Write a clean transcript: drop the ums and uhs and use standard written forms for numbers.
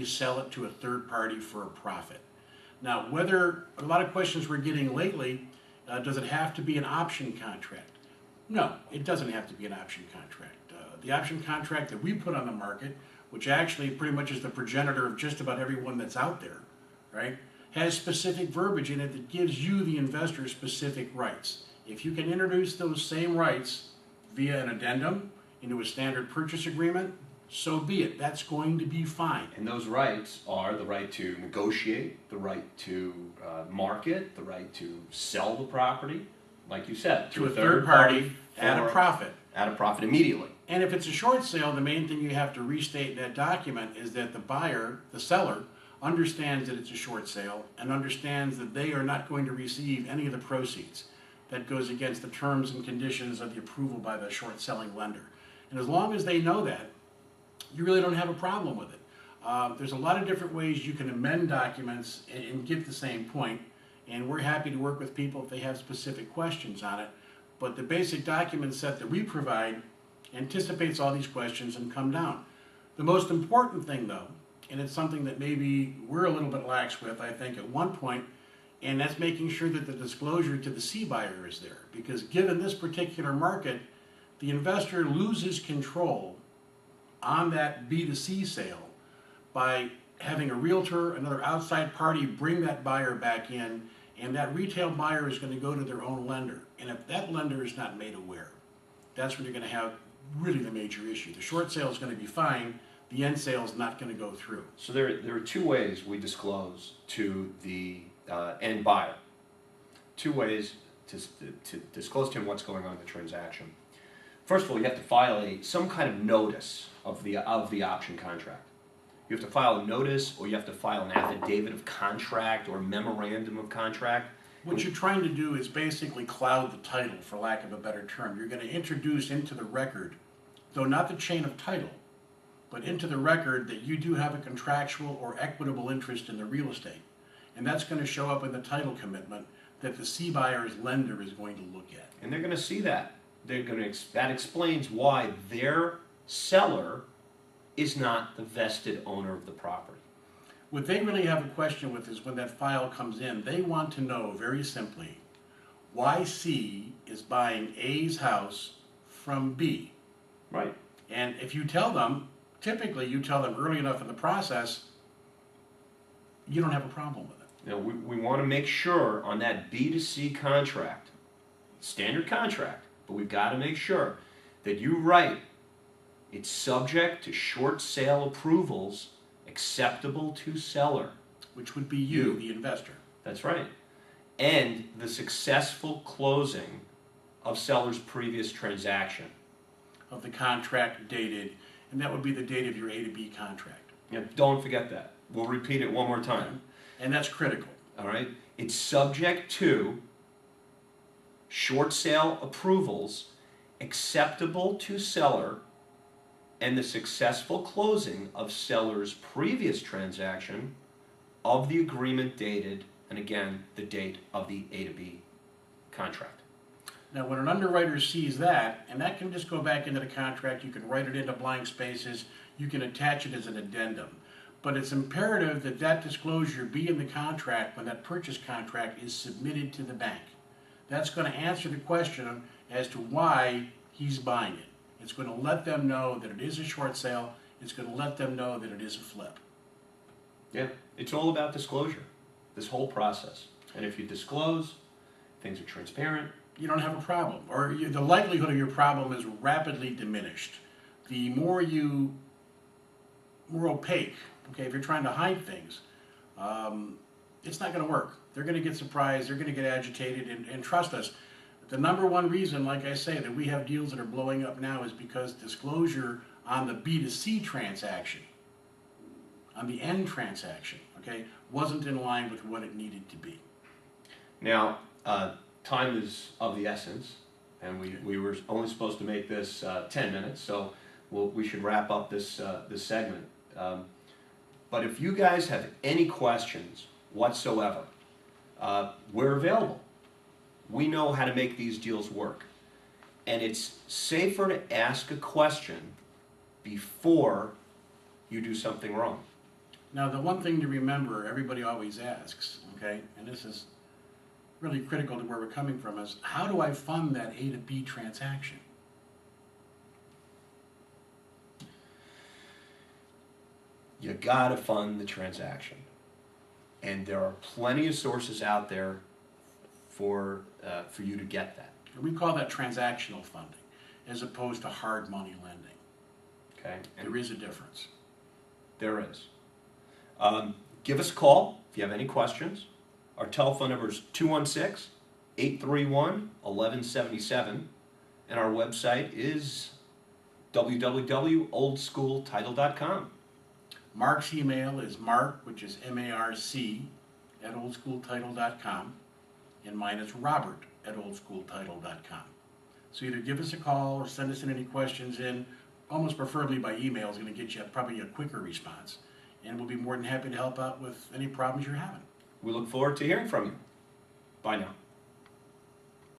sell it to a third party for a profit. Now, whether a lot of questions we're getting lately, does it have to be an option contract? No, it doesn't have to be an option contract. The option contract that we put on the market, which actually pretty much is the progenitor of just about everyone that's out there, right, has specific verbiage in it that gives you, the investor, specific rights. If you can introduce those same rights via an addendum into a standard purchase agreement, so be it. That's going to be fine. And those rights are the right to negotiate, the right to market, the right to sell the property, like you said, to a third party at a profit. At a profit immediately. And if it's a short sale, the main thing you have to restate in that document is that the buyer, the seller, understands that it's a short sale and understands that they are not going to receive any of the proceeds. That goes against the terms and conditions of the approval by the short selling lender. And as long as they know that, you really don't have a problem with it. There's a lot of different ways you can amend documents and get the same point, and we're happy to work with people if they have specific questions on it. But the basic document set that we provide anticipates all these questions and come down. The most important thing, though, and it's something that maybe we're a little bit lax with, I think, at one point, and that's making sure that the disclosure to the C buyer is there. Because given this particular market, the investor loses control on that B2C sale by having a realtor, another outside party, bring that buyer back in, and that retail buyer is going to go to their own lender. And if that lender is not made aware, that's when you're going to have really the major issue. The short sale is going to be fine, the end sale is not going to go through. So there are two ways we disclose to the end buyer. Two ways to disclose to him what's going on in the transaction. First of all, you have to file some kind of notice of the option contract. You have to file a notice, or you have to file an affidavit of contract or memorandum of contract. What you're trying to do is basically cloud the title, for lack of a better term. You're going to introduce into the record, though not the chain of title, but into the record that you do have a contractual or equitable interest in the real estate. And that's going to show up in the title commitment that the C buyer's lender is going to look at. And they're going to see that. That explains why their seller is not the vested owner of the property. What they really have a question with is when that file comes in, they want to know very simply why C is buying A's house from B. Right. And if you tell them, typically you tell them early enough in the process, you don't have a problem with it. Now, we want to make sure on that B2C contract, standard contract, but we've got to make sure that you write it's subject to short sale approvals acceptable to seller. Which would be you, the investor. That's right. And the successful closing of seller's previous transaction. Of the contract dated, and that would be the date of your A to B contract. Yeah, don't forget that. We'll repeat it one more time. And that's critical. All right? It's subject to short sale approvals acceptable to seller and the successful closing of seller's previous transaction of the agreement dated, and again, the date of the A to B contract. Now, when an underwriter sees that, and that can just go back into the contract, you can write it into blank spaces, you can attach it as an addendum. But it's imperative that that disclosure be in the contract when that purchase contract is submitted to the bank. That's going to answer the question as to why he's buying it. It's going to let them know that it is a short sale. It's going to let them know that it is a flip. Yeah, it's all about disclosure, this whole process. And if you disclose, things are transparent. You don't have a problem, or the likelihood of your problem is rapidly diminished. The more opaque, okay, if you're trying to hide things, it's not going to work. They're going to get surprised, they're going to get agitated, and trust us, the number one reason, like I say, that we have deals that are blowing up now is because disclosure on the B2C transaction, on the end transaction, okay, wasn't in line with what it needed to be. Now, time is of the essence, and we were only supposed to make this 10 minutes, so we should wrap up this segment. But if you guys have any questions whatsoever, we're available. We know how to make these deals work. And it's safer to ask a question before you do something wrong. Now, the one thing to remember, everybody always asks, okay, and this is really critical to where we're coming from, is how do I fund that A to B transaction? You gotta fund the transaction. And there are plenty of sources out there for you to get that. And we call that transactional funding, as opposed to hard money lending. Okay? And There is a difference. there is. Give us a call if you have any questions. Our telephone number is 216-831-1177, and our website is www.oldschooltitle.com. Marc's email is Marc, which is M-A-R-C, at oldschooltitle.com, and mine is Robert at oldschooltitle.com. So either give us a call or send us in any questions in, almost preferably by email is going to get you probably a quicker response. And we'll be more than happy to help out with any problems you're having. We look forward to hearing from you. Bye now.